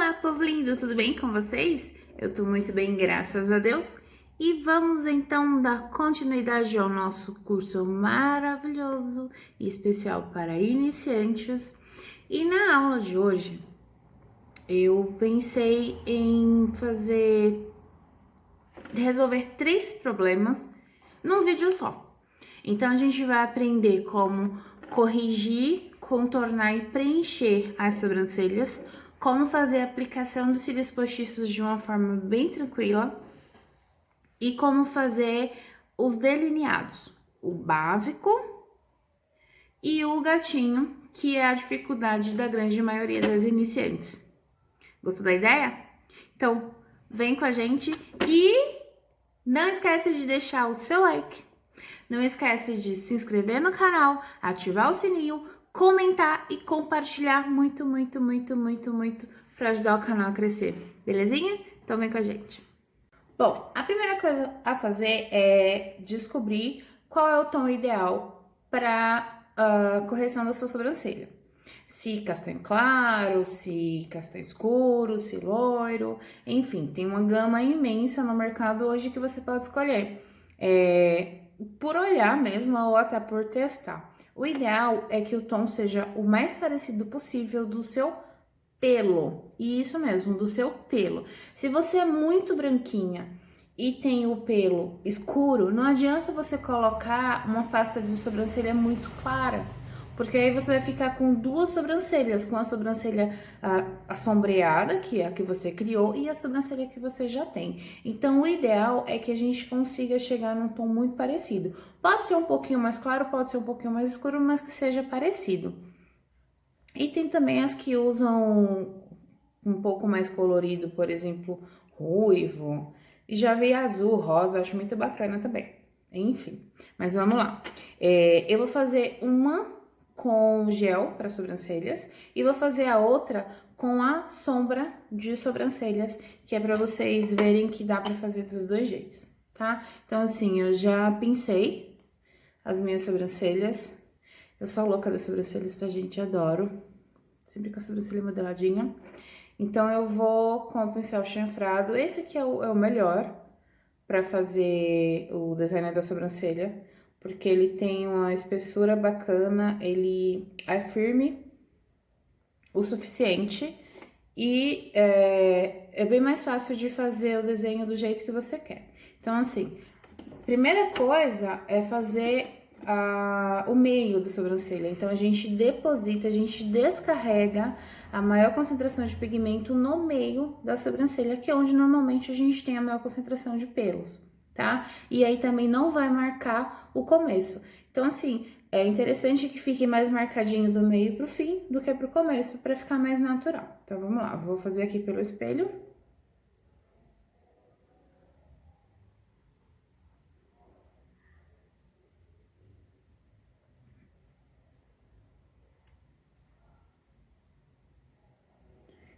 Olá, povo lindo, tudo bem com vocês? Eu tô muito bem, graças a Deus. E vamos então dar continuidade ao nosso curso maravilhoso e especial para iniciantes. E na aula de hoje, eu pensei em resolver 3 problemas num vídeo só. Então, a gente vai aprender como corrigir, contornar e preencher as sobrancelhas, como fazer a aplicação dos cílios postiços de uma forma bem tranquila e como fazer os delineados, o básico e o gatinho, que é a dificuldade da grande maioria das iniciantes. Gostou da ideia? Então, vem com a gente e não esquece de deixar o seu like. Não esquece de se inscrever no canal, ativar o sininho, comentar e compartilhar muito para ajudar o canal a crescer, belezinha? Então vem com a gente. Bom, a primeira coisa a fazer é descobrir qual é o tom ideal para a correção da sua sobrancelha. Se castanho claro, se castanho escuro, se loiro, enfim, tem uma gama imensa no mercado hoje que você pode escolher. Por olhar mesmo ou até por testar. O ideal é que o tom seja o mais parecido possível do seu pelo. E isso mesmo, do seu pelo. Se você é muito branquinha e tem o pelo escuro, não adianta você colocar uma pasta de sobrancelha muito clara. Porque aí você vai ficar com 2 sobrancelhas, com a sobrancelha assombreada, que é a que você criou, e a sobrancelha que você já tem. Então, o ideal é que a gente consiga chegar num tom muito parecido. Pode ser um pouquinho mais claro, pode ser um pouquinho mais escuro, mas que seja parecido. E tem também as que usam um pouco mais colorido, por exemplo, ruivo. E já vi azul, rosa, acho muito bacana também. Enfim, mas vamos lá. Eu vou fazer uma com gel para sobrancelhas e vou fazer a outra com a sombra de sobrancelhas, que é para vocês verem que dá para fazer dos 2 jeitos, tá? Então, assim, eu já pincei as minhas sobrancelhas. Eu sou louca das sobrancelhas, tá, gente? Adoro. Sempre com a sobrancelha modeladinha. Então, eu vou com o pincel chanfrado. Esse aqui é o melhor para fazer o design da sobrancelha, porque ele tem uma espessura bacana, ele é firme o suficiente e é bem mais fácil de fazer o desenho do jeito que você quer. Então, assim, primeira coisa é fazer o meio da sobrancelha. Então, a gente deposita, a gente descarrega a maior concentração de pigmento no meio da sobrancelha, que é onde normalmente a gente tem a maior concentração de pelos, tá? E aí também não vai marcar o começo. Então, assim, é interessante que fique mais marcadinho do meio pro fim do que pro começo, para ficar mais natural. Então, vamos lá, vou fazer aqui pelo espelho.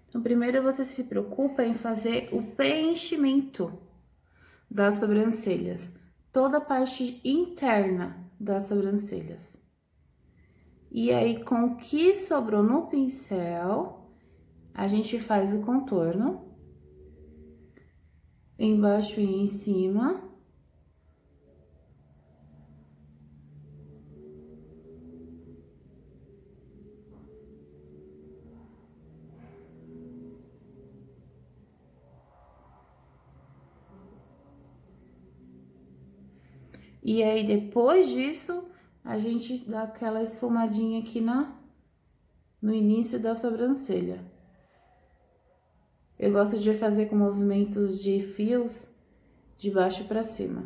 Então, primeiro você se preocupa em fazer o preenchimento das sobrancelhas, toda a parte interna das sobrancelhas. E aí, com o que sobrou no pincel, a gente faz o contorno, embaixo e em cima. E aí, depois disso, a gente dá aquela esfumadinha aqui no início da sobrancelha. Eu gosto de fazer com movimentos de fios de baixo para cima.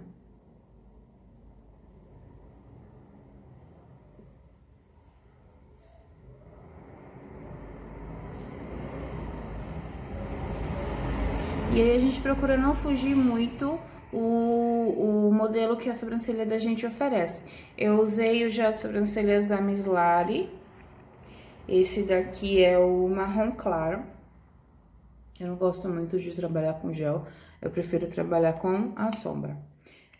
E aí a gente procura não fugir muito o modelo que a sobrancelha da gente oferece. Eu usei o gel de sobrancelhas da Miss Lari. Esse daqui é o marrom claro. Eu não gosto muito de trabalhar com gel, eu prefiro trabalhar com a sombra.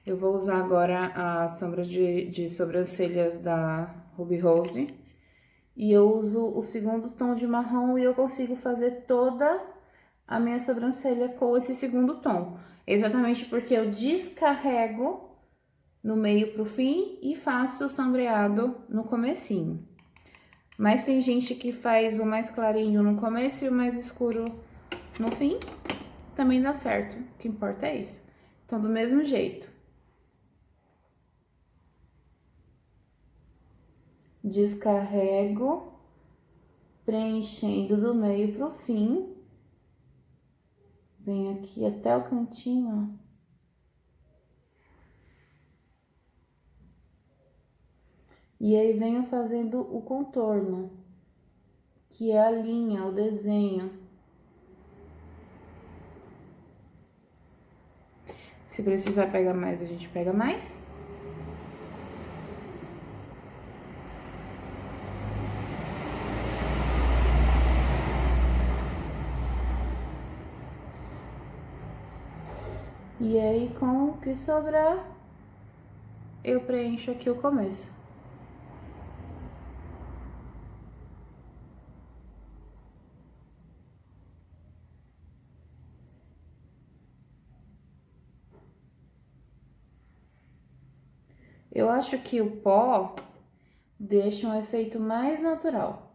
Eu vou usar agora a sombra de sobrancelhas da Ruby Rose. E eu uso o segundo tom de marrom e eu consigo fazer toda a minha sobrancelha com esse segundo tom. Exatamente porque eu descarrego no meio pro fim e faço o sombreado no comecinho. Mas tem gente que faz o mais clarinho no começo e o mais escuro no fim. Também dá certo, o que importa é isso. Então, do mesmo jeito. Descarrego, preenchendo do meio pro fim. Venho aqui até o cantinho, ó. E aí venho fazendo o contorno, que é a linha, o desenho. Se precisar pegar mais, a gente pega mais. E aí, com o que sobrar, eu preencho aqui o começo. Eu acho que o pó deixa um efeito mais natural.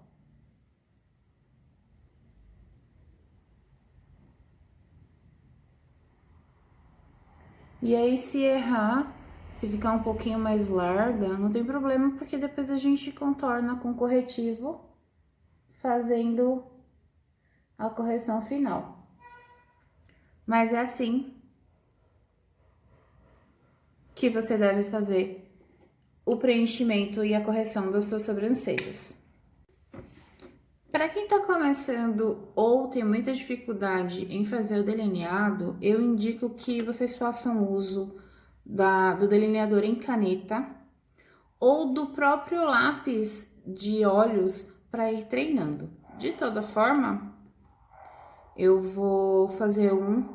E aí, se errar, se ficar um pouquinho mais larga, não tem problema, porque depois a gente contorna com corretivo, fazendo a correção final. Mas é assim que você deve fazer o preenchimento e a correção das suas sobrancelhas. Para quem tá começando ou tem muita dificuldade em fazer o delineado, eu indico que vocês façam uso do delineador em caneta ou do próprio lápis de olhos para ir treinando. De toda forma, eu vou fazer um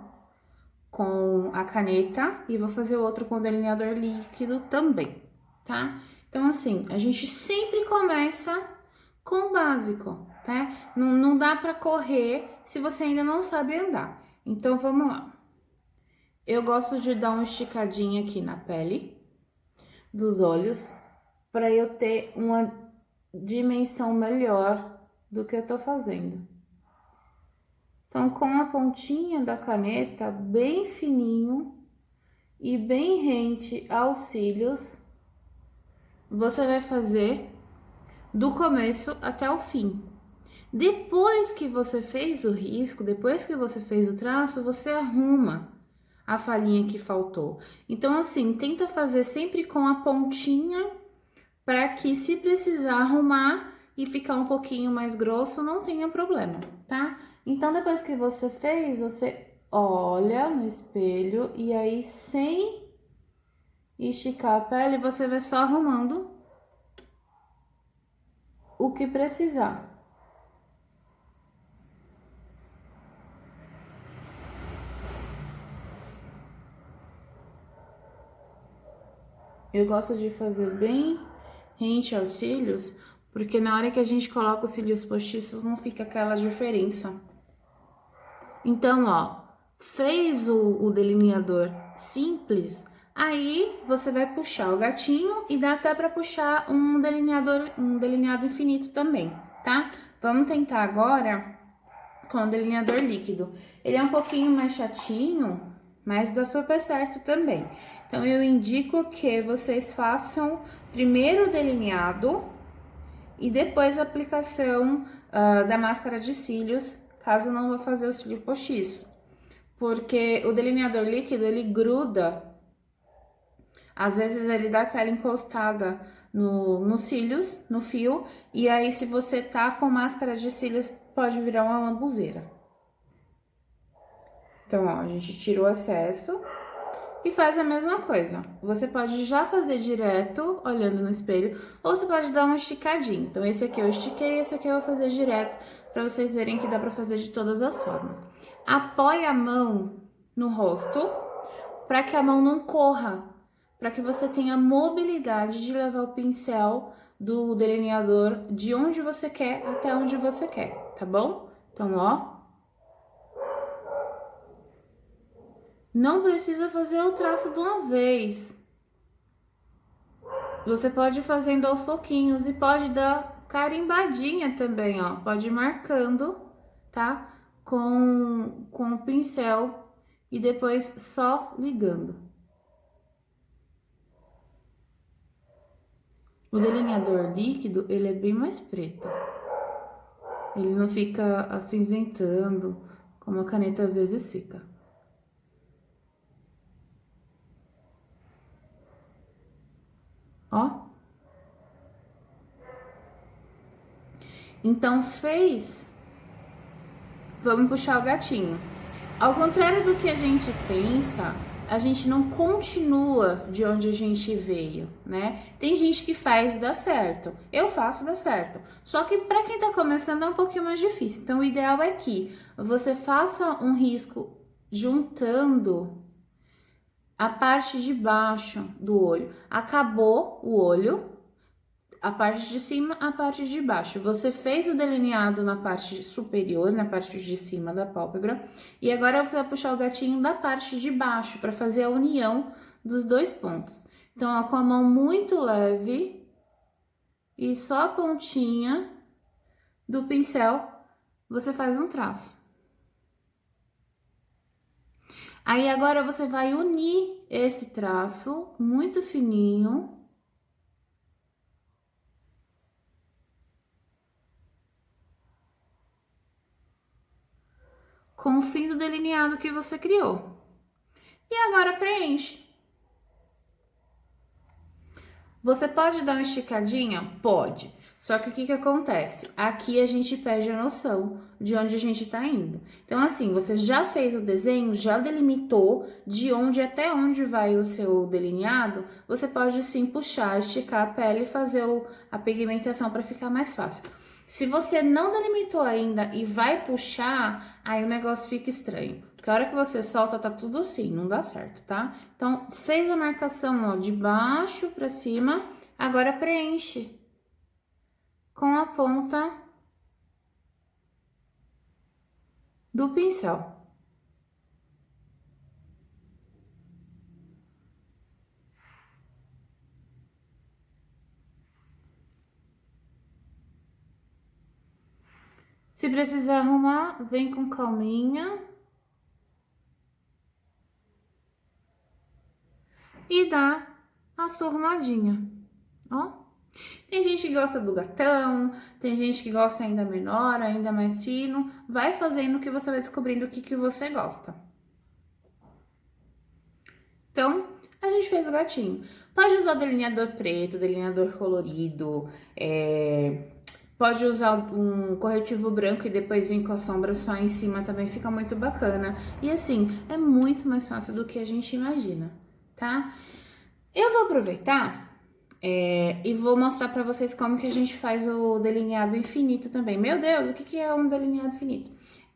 com a caneta e vou fazer o outro com o delineador líquido também, tá? Então, assim, a gente sempre começa com o básico, tá? Não dá pra correr se você ainda não sabe andar. Então, vamos lá. Eu gosto de dar uma esticadinha aqui na pele dos olhos para eu ter uma dimensão melhor do que eu tô fazendo. Então, com a pontinha da caneta bem fininho e bem rente aos cílios, você vai fazer do começo até o fim. Depois que você fez o risco, depois que você fez o traço, você arruma a falhinha que faltou. Então, assim, tenta fazer sempre com a pontinha para que, se precisar arrumar e ficar um pouquinho mais grosso, não tenha problema, tá? Então, depois que você fez, você olha no espelho e aí, sem esticar a pele, você vai só arrumando o que precisar. Eu gosto de fazer bem rente aos cílios, porque na hora que a gente coloca os cílios postiços não fica aquela diferença. Então, ó, fez o delineador simples, aí você vai puxar o gatinho e dá até para puxar um delineado infinito também, tá? Vamos tentar agora com o delineador líquido. Ele é um pouquinho mais chatinho, mas dá super certo também. Então, eu indico que vocês façam primeiro o delineado e depois a aplicação da máscara de cílios, caso não vá fazer o cílio postiço. Porque o delineador líquido, ele gruda. Às vezes ele dá aquela encostada nos cílios, no fio, e aí se você tá com máscara de cílios, pode virar uma lambuzeira. Então, ó, a gente tira o excesso e faz a mesma coisa. Você pode já fazer direto, olhando no espelho, ou você pode dar uma esticadinha. Então, esse aqui eu estiquei, esse aqui eu vou fazer direto, pra vocês verem que dá pra fazer de todas as formas. Apoie a mão no rosto, pra que a mão não corra, para que você tenha mobilidade de levar o pincel do delineador de onde você quer até onde você quer, tá bom? Então, ó. Não precisa fazer o traço de uma vez. Você pode ir fazendo aos pouquinhos e pode dar carimbadinha também, ó. Pode ir marcando, tá? Com o pincel e depois só ligando. O delineador líquido, ele é bem mais preto. Ele não fica acinzentando, como a caneta às vezes fica. Ó. Então, fez. Vamos puxar o gatinho. Ao contrário do que a gente pensa, a gente não continua de onde a gente veio, né? Tem gente que faz e dá certo. Eu faço e dá certo. Só que para quem tá começando é um pouquinho mais difícil. Então, o ideal é que você faça um risco juntando a parte de baixo do olho. Acabou o olho, a parte de cima, a parte de baixo. Você fez o delineado na parte superior, na parte de cima da pálpebra, e agora você vai puxar o gatinho da parte de baixo para fazer a união dos dois pontos. Então, ó, com a mão muito leve e só a pontinha do pincel, você faz um traço. Aí agora você vai unir esse traço muito fininho com o fim do delineado que você criou. E agora preenche. Você pode dar uma esticadinha? Pode. Só que o que acontece? Aqui a gente perde a noção de onde a gente tá indo. Então, assim, você já fez o desenho, já delimitou de onde até onde vai o seu delineado, você pode sim puxar, esticar a pele e fazer a pigmentação para ficar mais fácil. Se você não delimitou ainda e vai puxar, aí o negócio fica estranho. Porque a hora que você solta, tá tudo assim, não dá certo, tá? Então, fez a marcação, ó, de baixo pra cima, agora preenche com a ponta do pincel. Se precisar arrumar, vem com calminha. E dá a sua arrumadinha, ó. Tem gente que gosta do gatão, tem gente que gosta ainda menor, ainda mais fino. Vai fazendo que você vai descobrindo o que você gosta. Então, a gente fez o gatinho. Pode usar o delineador preto, delineador colorido, pode usar um corretivo branco e depois vir com a sombra só em cima, também fica muito bacana. E assim, é muito mais fácil do que a gente imagina, tá? Eu vou aproveitar e vou mostrar pra vocês como que a gente faz o delineado infinito também. Meu Deus, o que é um delineado infinito?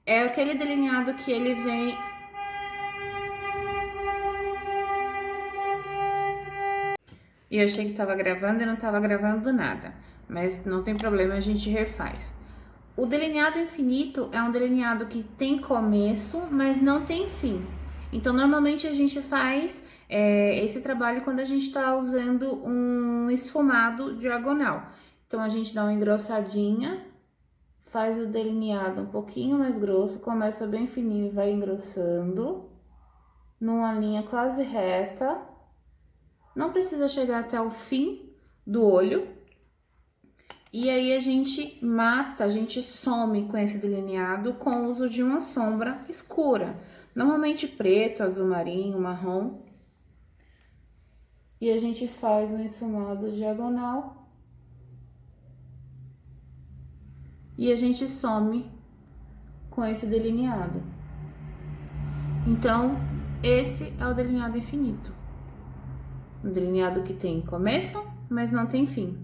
É aquele delineado que ele vem... E eu achei que tava gravando e não tava gravando nada. Mas não tem problema, a gente refaz. O delineado infinito é um delineado que tem começo, mas não tem fim. Então, normalmente a gente faz esse trabalho quando a gente está usando um esfumado diagonal. Então, a gente dá uma engrossadinha, faz o delineado um pouquinho mais grosso, começa bem fininho e vai engrossando, numa linha quase reta. Não precisa chegar até o fim do olho. E aí a gente mata, a gente some com esse delineado com o uso de uma sombra escura. Normalmente preto, azul marinho, marrom. E a gente faz um esfumado diagonal. E a gente some com esse delineado. Então, esse é o delineado infinito. Um delineado que tem começo, mas não tem fim,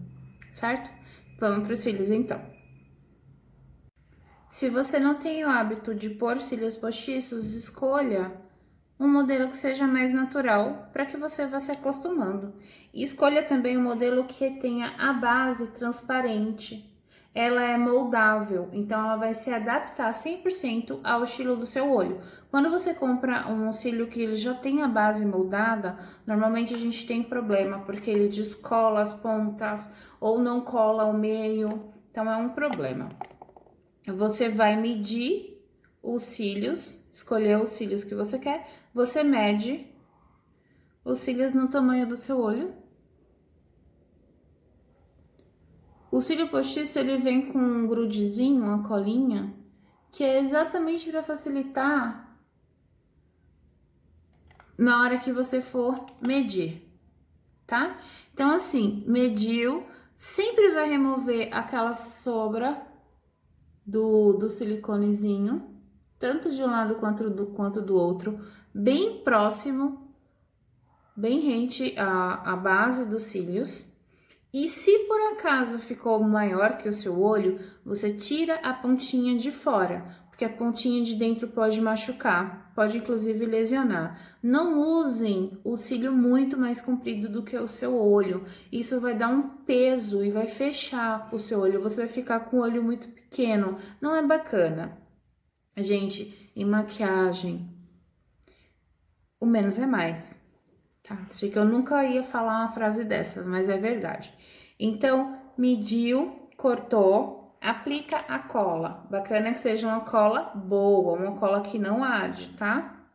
certo? Vamos para os cílios, então. Se você não tem o hábito de pôr cílios postiços, escolha um modelo que seja mais natural para que você vá se acostumando. E escolha também um modelo que tenha a base transparente. ela é moldável, então ela vai se adaptar 100% ao estilo do seu olho. Quando você compra um cílio que ele já tem a base moldada, normalmente a gente tem problema, porque ele descola as pontas ou não cola o meio, então é um problema. Você vai medir os cílios, escolher os cílios que você quer, você mede os cílios no tamanho do seu olho. O cílio postiço, ele vem com um grudezinho, uma colinha, que é exatamente para facilitar na hora que você for medir, tá? Então, assim, mediu, sempre vai remover aquela sobra do siliconezinho, tanto de um lado quanto do outro, bem próximo, bem rente à base dos cílios. E se por acaso ficou maior que o seu olho, você tira a pontinha de fora, porque a pontinha de dentro pode machucar, pode inclusive lesionar. Não usem o cílio muito mais comprido do que o seu olho. Isso vai dar um peso e vai fechar o seu olho. Você vai ficar com o olho muito pequeno. Não é bacana. Gente, em maquiagem, o menos é mais. Tá, achei que eu nunca ia falar uma frase dessas, mas é verdade. Então, mediu, cortou, aplica a cola. Bacana que seja uma cola boa, uma cola que não arde, tá?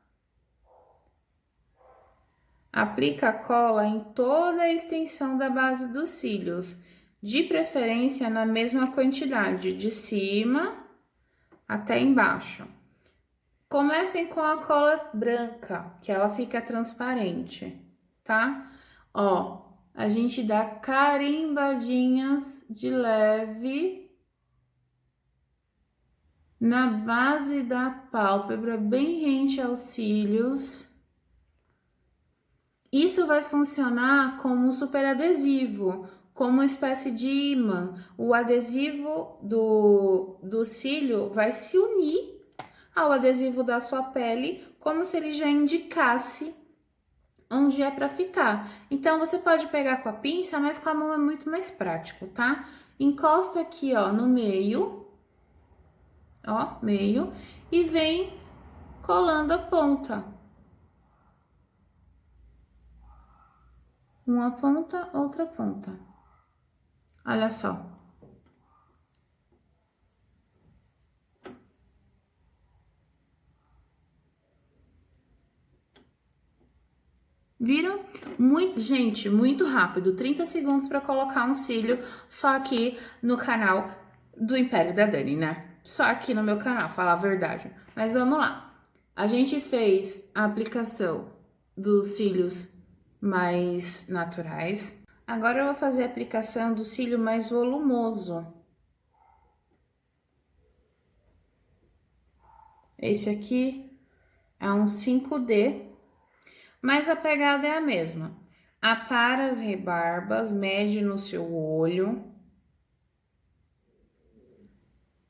Aplica a cola em toda a extensão da base dos cílios, de preferência na mesma quantidade, de cima até embaixo. Comecem com a cola branca, que ela fica transparente, tá? Ó, a gente dá carimbadinhas de leve na base da pálpebra, bem rente aos cílios. Isso vai funcionar como um super adesivo, como uma espécie de ímã. O adesivo do cílio vai se unir ao adesivo da sua pele, como se ele já indicasse onde é para ficar. Então, você pode pegar com a pinça, mas com a mão é muito mais prático, tá? Encosta aqui, ó, no meio, ó, meio, e vem colando a ponta. Uma ponta, outra ponta. Olha só. Viram? Muito, gente, muito rápido. 30 segundos para colocar um cílio só aqui no canal do Império da Dani, né? Só aqui no meu canal, falar a verdade. Mas vamos lá. A gente fez a aplicação dos cílios mais naturais. Agora eu vou fazer a aplicação do cílio mais volumoso. Esse aqui é um 5D, mas a pegada é a mesma. Apara as rebarbas, mede no seu olho.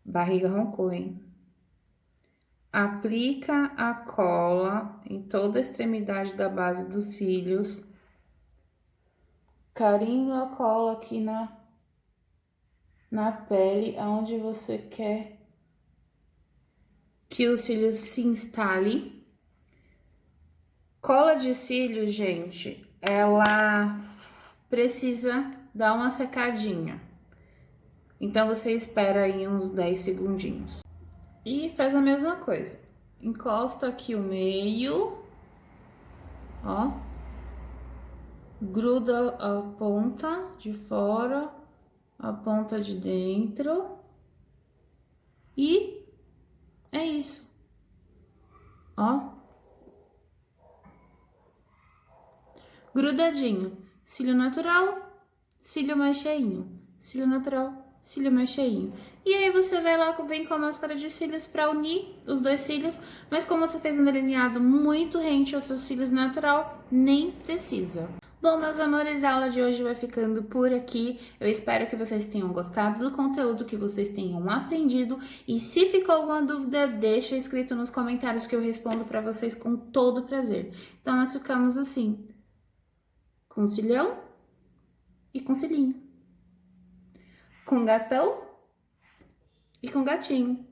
Barriga roncou, hein? Aplica a cola em toda a extremidade da base dos cílios. Carimba a cola aqui na pele, aonde você quer que os cílios se instale. Cola de cílio, gente, ela precisa dar uma secadinha. Então, você espera aí uns 10 segundinhos. E faz a mesma coisa. Encosta aqui o meio, ó. Gruda a ponta de fora, a ponta de dentro. E é isso. Ó. Grudadinho. Cílio natural, cílio mais cheinho. Cílio natural, cílio mais cheinho. E aí você vai lá, vem com a máscara de cílios para unir os dois cílios, mas como você fez um delineado muito rente aos seus cílios natural, nem precisa. Bom, meus amores, a aula de hoje vai ficando por aqui. Eu espero que vocês tenham gostado do conteúdo, que vocês tenham aprendido. E se ficou alguma dúvida, deixa escrito nos comentários que eu respondo para vocês com todo prazer. Então, nós ficamos assim, com cilhão e com cilinho. Com gatão e com gatinho.